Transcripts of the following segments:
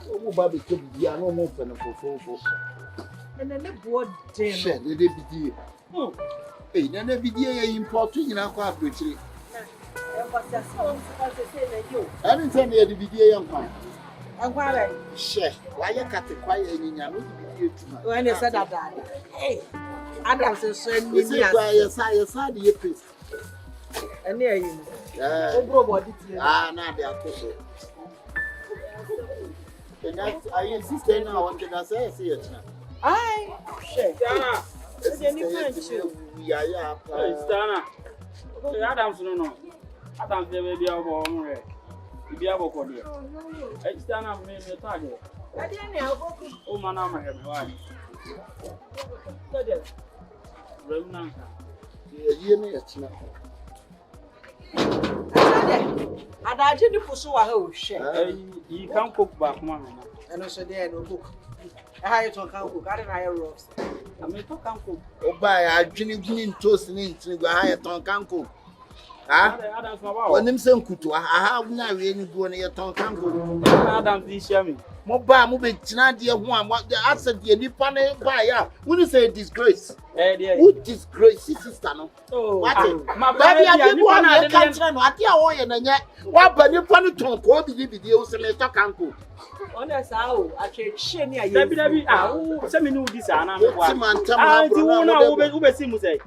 Omo ba be to bia no mo fe no fofofo. And then the board day. Share the bidie. Eh, na bidie ye import nyina kwa abrochire. Every time you bidie yan kwa. Ankwara. Share. Why you cut kwa ye nyinya no bidie tuma. When you said that. Hey. Adam says so me yes the face. And there you. Obro body. Na dey akoso. And that I insist now wanted to say it now. Aye. Share. Yeah. Stana. Adam's no. Adam's the baby of all right. You be able to do it. Stana made me target. I didn't know. Oh, my name is why. So there. Remnant. You need it now. I didn't pursue a whole share. You can't cook back, Mamma. And also there no book. I don't cook. I don't have ropes. I mean, to come cook. Oh, by a Jimmy toast in to hire ton canco. Ah, when him send kutu, I have now really go near ton canco. Adam, this year me. Mobile moving Chinadia one, what the answer the Nippon by ya. Wouldn't say disgrace. Who disgrace sister? No, what? My baby, I didn't want to cancel what you are and yet. What but you put on code the videos and let canco. Honest, how I can't shame you. Send me this. I'm who say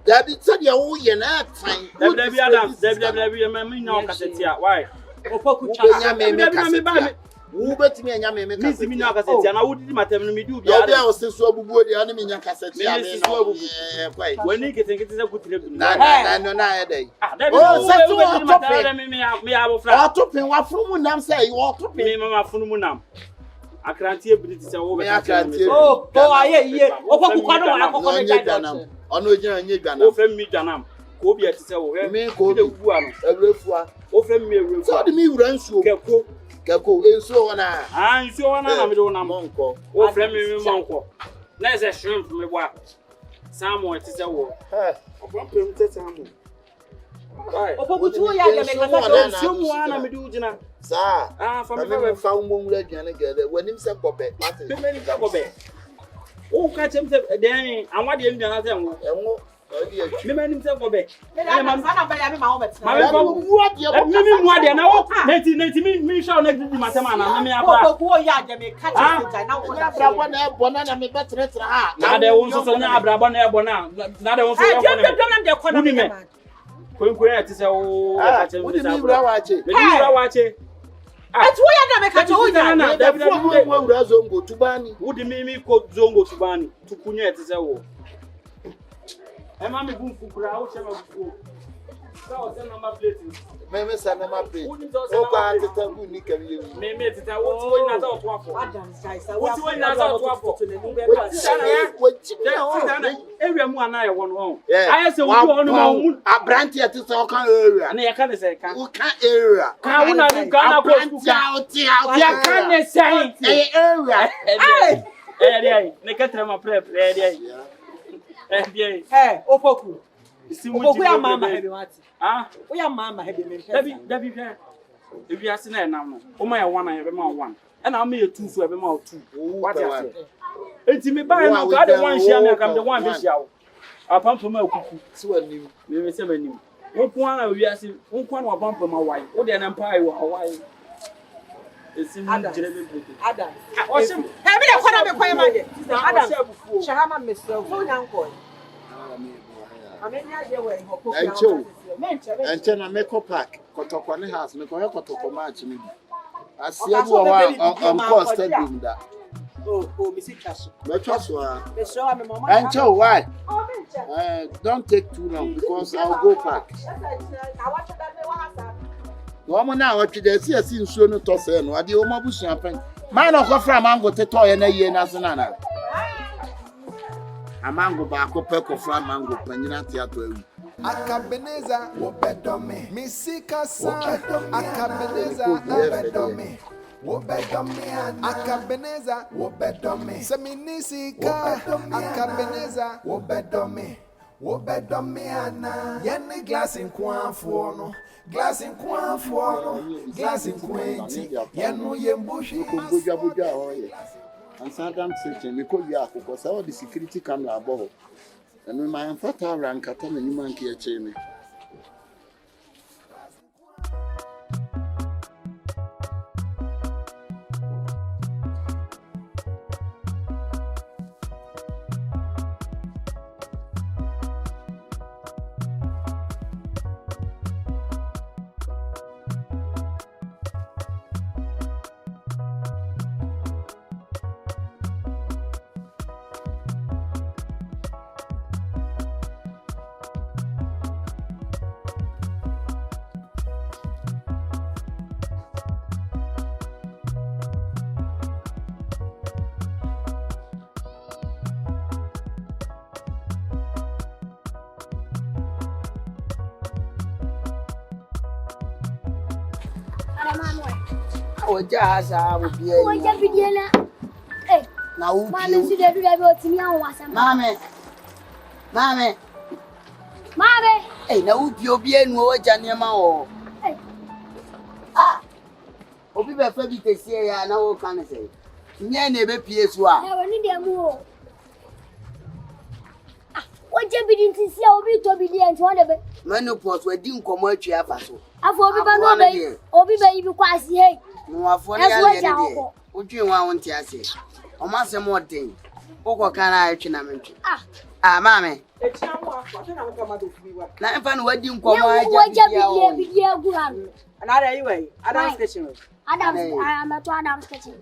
that it's a your yen at time. Why? Who bet me and Yammy Miss me now, and I wouldn't matter me do. The other was so good, the enemy in cassette. When you think it is a good trip, no, day. What from them say you ought to pay Mamma Fununam. I can't hear British over. I can't hear. Oh, I hear. Offer me Janam. Cobia to say, me go to one, a refuah. Offer me a refuah. Me run so careful. Go so on. I'm so on. I'm doing a monko. Oh, Flemmy Monko. There's a shrimp from a walk. Somewhere it is a war. Right. Someone I'm doing. Sir, from a found one together when himself go back. Oh, catch him then. And what do you know? Me man himself go back. Me shall not do my man. Me I'm a boom for crowd. So, send number plate. Maybe send number plate. Oh, God, the taboo nick of you. Maybe it's a what's not out for Adams, guys. What's going on out for everyone I want home. I said, one a branch at the talk area. And I can't say, can't area. Can't say area. Make a tremor prep. Hey, Opoku. We are Mamma heavy what? Ah, we are Mamma heavy. Debbie, if you are seen now, oh my one, I have a one, and I'll make a two for every mouth two. What I say? It's me by now, I don't want to share. I'm the one this year. I pump for my cookie. So, you 7 new. One we are seeing one bump for my wife. What an empire or Hawaii. It's in Adam. Awesome. Have you ever been quiet? Adam, Shahama, Mr. Uncle. And then I make a pack. Kotokwane house, make a kotoko match me. I see you on cost doing that. Oh, Missy Castle. And so why? Don't take too long because I'll go back. Woman now, what you see a scene soon to say, no, I do my bush champagne. Mine of a mango to toy and a year national. A mango back up, peck of flam mango, penina to Akabenezer, Wobedome, Missika San, Akabenezer, Wobedome, Wobedome, Akabenezer, Wobedome, Seminisika, Akabenezer, Wobedome, Wobedome, Anna, Yenny glass in Quan for no. glass in Kwan for glass in Quainty, Yanu Yambushi, Buja, and sometimes sitting because we are because all the security camera above. And when my father ran Katam and you monkey a chain. Oh, Jasa would be a now, Mammy, hey, now you'll be a no Janima. Ah, Obi Fabi to say, I know what can I say. Never PS1. What you begin to see, I'll be to be the end one of it. Menopause were doing commercial faso. I've already baby quite see. No, for the what you want to say? O must say more thing. Oko can I chinament? Mammy. Now, if I'm wedding, come on, another anyway. Adam's kitchen. Adams, I am at Adam's kitchen.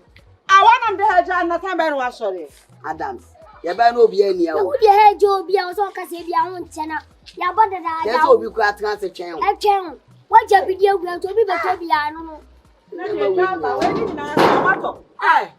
I want them to have nothing better. Sorry, Adams. You better no be any. Who the head Joe be also Casabia on Chena? Ya bought it. That's all we got transfer channel. I can. What your video going to be better? I don't know. Aye.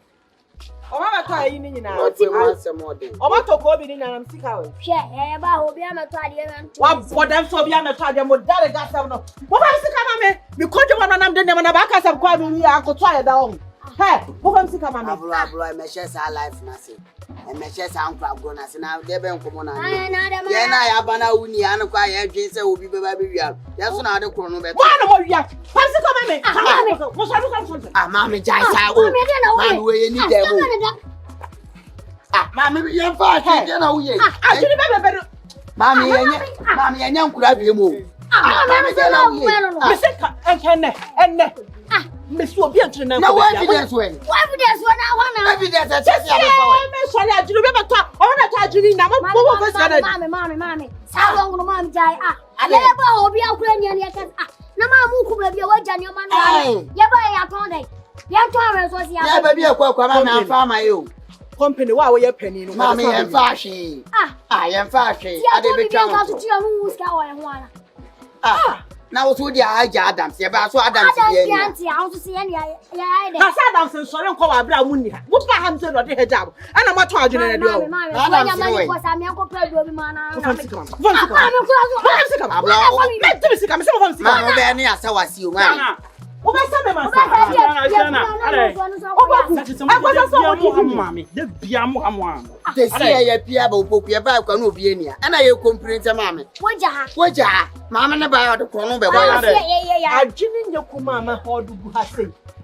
Oh, I'm trying in now. Some more thing. Oh, what to go in and I'm sick of Share, about Obiam at Tadian. what them so be a try them with that gas. What I sick of me? Because you want to them and back as I'm quite me, I could try it down. Hey, what I'm sick of me? I measures our life, nothing. And measures our grown as now, they've been common. Yeah, I have an uni and a quiet Jason will be baby. That's another chrono. What you? What's it coming? Mammy, Jai, we need them. Mammy, you're fine. You know, I remember better. Mammy, and young could have you move. Miss will be a trainer. No evidence when. Why would there's one I want Evidence that says sorry, I do remember talk. I want to touch you now. Mommy. How long mom die? I never hope you are playing yet. No, Mamma could be a watch on your man. Yeah, told it. Yeah, Thomas was here. Baby, a quack, I'm farmer you. Company, why were you penny? Mammy and fashion. I am fashion. I didn't go to you who's going. Now, who the Adams? About so Adams. I want to see any. Yeah, Adams and Soren call our brown moon. What I have said, what head job. And I'm not charging it.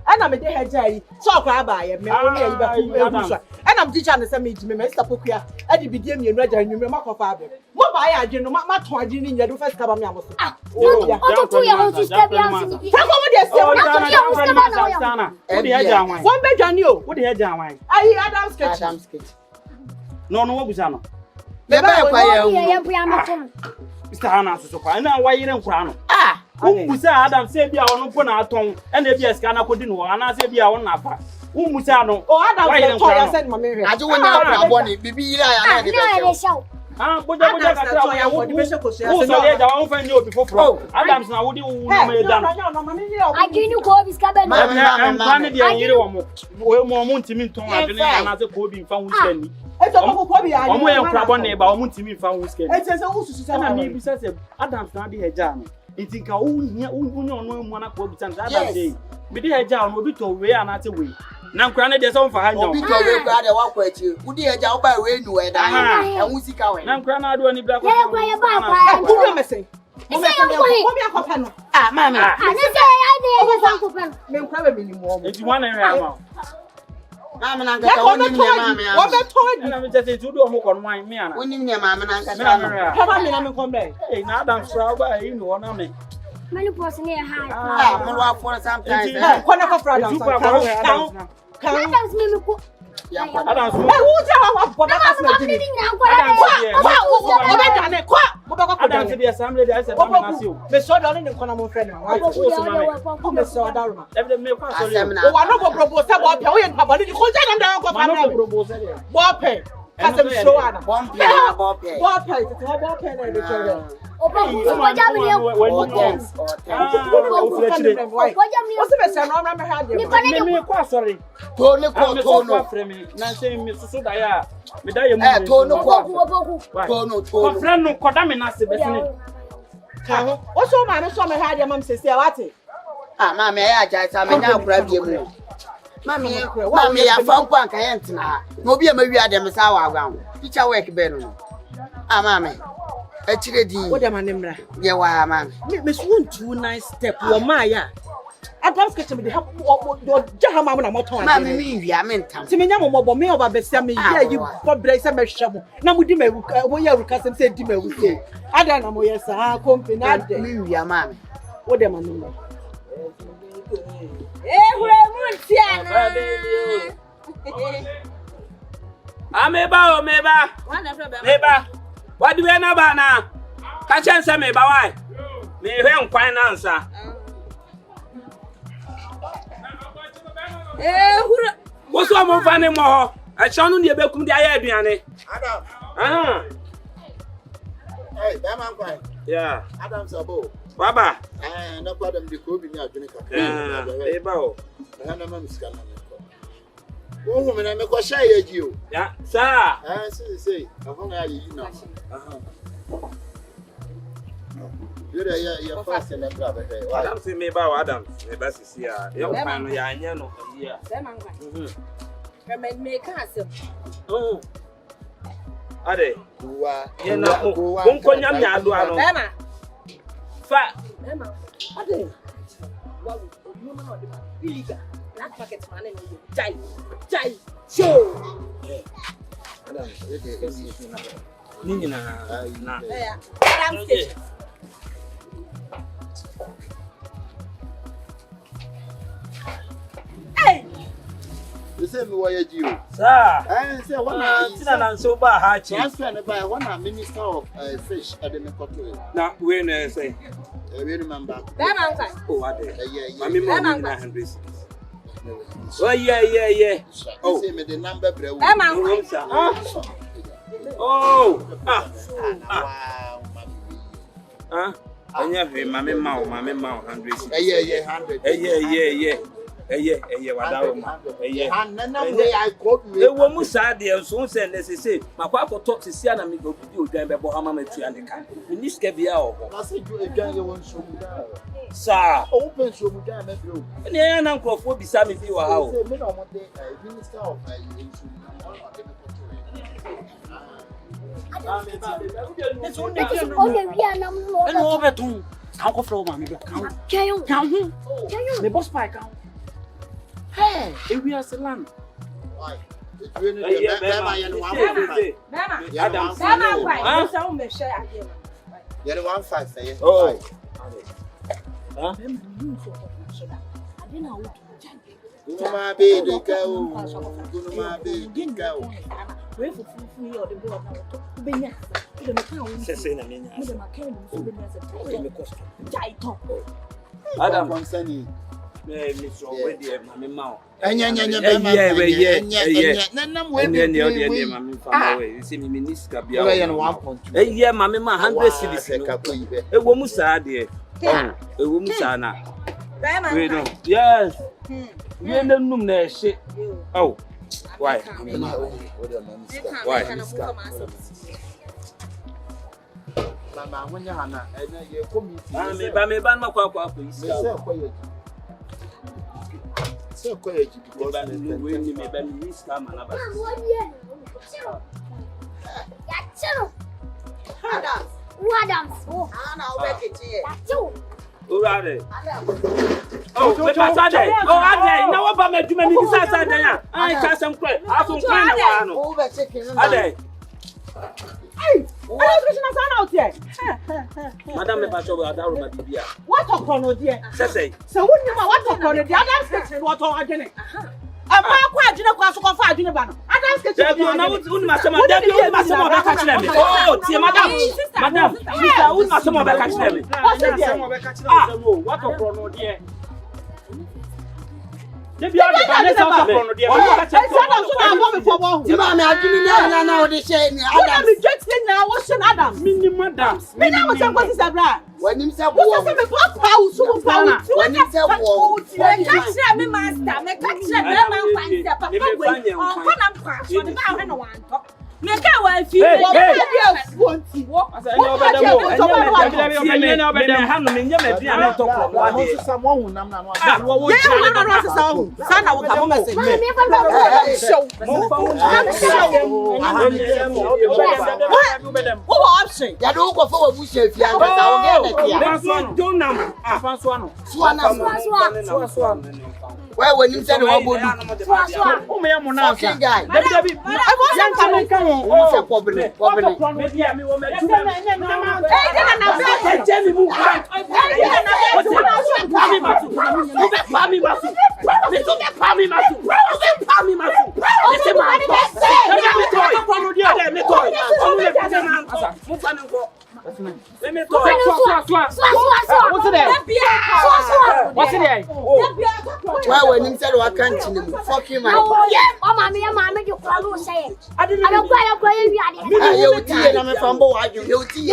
And I'm a day Jerry, talk about me only and I'm teaching the same Mr. Pokia, and you became your regiment and you remember father. What I didn't know my twine in your first come. One bed on you, what the head down? I Adam's kit. No, what was I? Mr. Hannah, so far, and why you don't crown. Who say Adam say be on open our tongue and the BS can continue, and I say be on Napa. Who Musano? Oh, Adam, I said, Mammy, I don't want to bonnet, baby. I show. But I want to find you before. Adam's now, what do you I didn't call this cabin. I'm planning the year or more Montimin Tom and another Kobe found Wendy. It's a Kobe. I'm way of Crabon neighbor, Montimin found whiskey. It says, oh, maybe says Adam's not the head. It's in Kaun, no one of Kobe and Adam day. But the head down will be told way and not away. Now, granted, there's on for her. You'll be told you rather walk with you. Would you job by way you and I? And we see Cowan. Now, granted, do any black. Mommy, ah, mama. I didn't say Me nkwa me ni mo. Enti one area ma. Mama na nkata woni me mama ya. What be told you? Na me just do do mo kon wan me ana. Woni me mama na nkata. Papa me na me come there. Eh na Adam fra ba yi no na me. many person here high. Ah, mo wa for sometimes. Kwana ko fra dance. Adam's me ko. Adam so. Who tell what boda kas na dini? Adam se dey assembly dey say na na see o. Me so da ni kwana mo friend na. Why? Me so da room. Every me kwa so. O wa no go propose say bo pe o ye npa bo ni ko ja na da ko fa na. Propose there. Bo pe. Kasem show ana. Bomb pe. Bo pe na dey chore. Opa ku so ja me dey. What's the best no na me ha dey. Me kwa sorry. To ne ko to no. Na say me so da ya. Me da ye mu. To no ko. Opa To no to. Ko friend no ko da me na se besi ni. Ka. O so ma no so me ha dey mam sesi a wate. Ah, mama ya ja sa me nya kura bie mu. Mama ya fa nkwa nka ye ntena. Na obi e ma wi ade me sa wa agwa. Teacher work be no. Ah, mama. Achire di. What am I namra? Ye wa mama. Me so too nice step wo ma ya. Adams kitchen me dey help do jahama na moton. Mama mi wi amentam. Ti me nya mo me oba besia me ye yi for break say me hwe mo. Na mo di me wo ya ruka sem say di me wu say. Ada na mo ye sa company ade. Mi wi mama. What am I namra? hura muntiana. Ameba o meba. What do we know about now? Catch and say me ba why? Me hwe nkwan na nsa. Hura. Wo so mo fa ne mo ho. A cha no ne be kum di aya aduane. Adam. Hey, that man kwai. Yeah. Adam Sabo. Baba. No problem the ko bi ni adwene ka. Eba o. Na na ma miska na me ko. Wo hu me na me ko sha ye ji o. Ya, sa. Say. I want to you know. You're fast in the brother. Adam say me ba Adam. Me ba sisi ya. Yo pan no ya anya no ya. Say man kwai. Me ka asem. Ade. Kuwa. Ye na ko ko nyam nya ado ano. Bema. Fa. Bema. Ade. Wow, no no de iliga. Black market man no jai. Show. Adam, Nini na. Yeah. Adam say. Hey. you say me why you? Sir. Say one tina na so ba ha chi. Transfer na by one minister of fish at the Mekoto. Na we na say. We remember. Bema kwai. Oh, ade. Yeah. Mami mo ni na 100. Oh yeah. Oh, say me the number bre. Bema kwai. Oh. Wow. Anya hwe mami ma 100. Yeah, 100. Wadawo ma. Nana we I quote you. E wo mu sa de so se ne se makwa akoto sisi na mi obi odwan be bo ha ma matua de ka. Ni ska bia o ho. I say you edwan ye won so mu da. Sa. Open so mu da me bro. Ni ya na nkrofo bisa mi bi wa ha o. Say me no want the minister of No beton. Kan ko flow ma me bia. Kan hu. Me boss pai kan. Hey, e wi aselan. Why? It's really the Bema yen 1.5. Adam. Bema kwai. So me share again. Yen 1.5 say. Oh. Huh? Guma be the cow. Guma be the cow. We for free or the board now. Benya. The account. Say na me nya. The account. The Me cost. Jai talk. Adam Consani. Me so we dey mami ma o. Enya Nanam we dey mami fa we. See me minister bia. We yen 1.2. Yeah, mami ma 100 cedis. E wo mu sa de. E wo mu sa na. We no. Yes. We na num na e hye. Oh. Why? Why? Mama when you hana ye committee. Me ba ma kwa isi. Say because we ni me ba minister ma na ba. Adams. Oh, I'll make it here. that's you. Who are they? Oh, Papa Saturday. Oh, Ade. Now what about me? Do me this Saturday? I can't some credit. I some credit. Over chicken. Ade. Hey, I don't out here. Madam, me pass over that room to be. What a chrono, dear. Say. So, what a chrono, the Adam's kitchen, what are you doing? I'm not quite in a class of 5 in a banner. Adam's kitchen. You know, Master catch them. Oh, dear, Madam, you must some catch them. What's it? What a chrono, dear. They be all the banners out of chrono, dear. Now they say, Adam is just now. What's an Adam? Madam. What is that? when himself What's the house? when himself catch me, master. Me catch me, where when you said what would well, when you said what can't you fuck him? Oh, Mamma, you can't say it. I don't quite you tea, I'm a fumble. You tea,